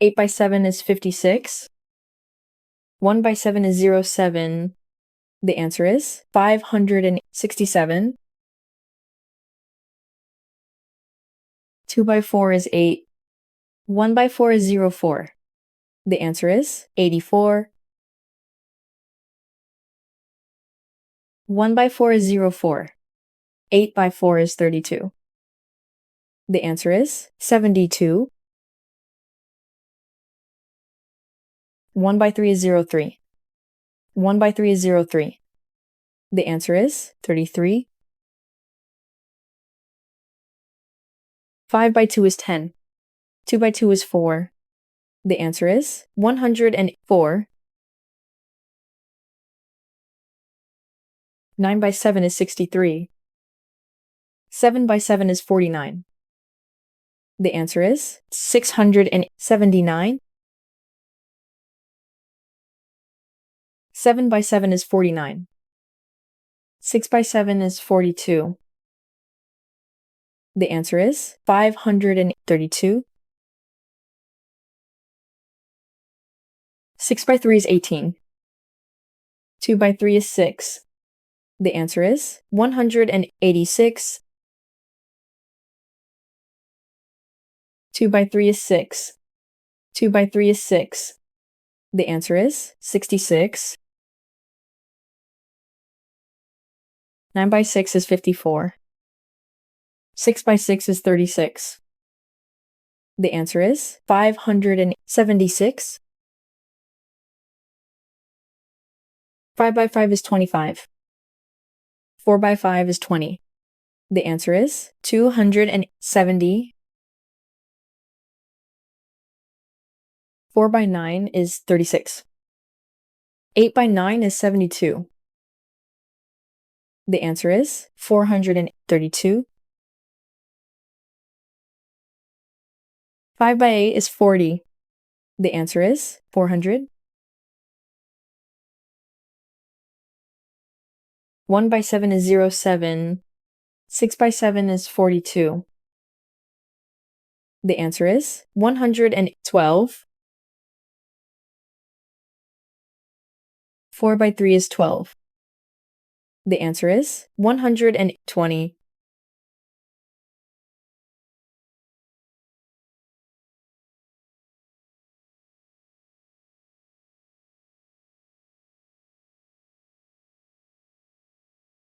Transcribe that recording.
8 by 7 is 56. 1 by 7 is 07. The answer is 567. 2 by 4 is 8. 1 by 4 is 04. The answer is 84. 1 by 4 is 04. 8 by 4 is 32. The answer is 72. 1 by 3 is 03. 1 by 3 is 03. The answer is 33. 5 by 2 is 10. 2 by 2 is 4. The answer is 104. 9 by 7 is 63. 7 by 7 is 49. The answer is 679. 7 by 7 is 49. 6 by 7 is 42. The answer is 532. 6 by 3 is 18. 2 by 3 is 6. The answer is 186. 2 by 3 is 6. 2 by 3 is 6. The answer is 66. 9 by 6 is 54. 6 by 6 is 36. The answer is 576. 5 by 5 is 25. 4 by 5 is 20. The answer is 270. 4 by 9 is 36. 8 by 9 is 72. The answer is 432. 5 by 8 is 40. The answer is 400. 1 by 7 is 07. 6 by 7 is 42. The answer is 112. 4 by 3 is 12. The answer is 120.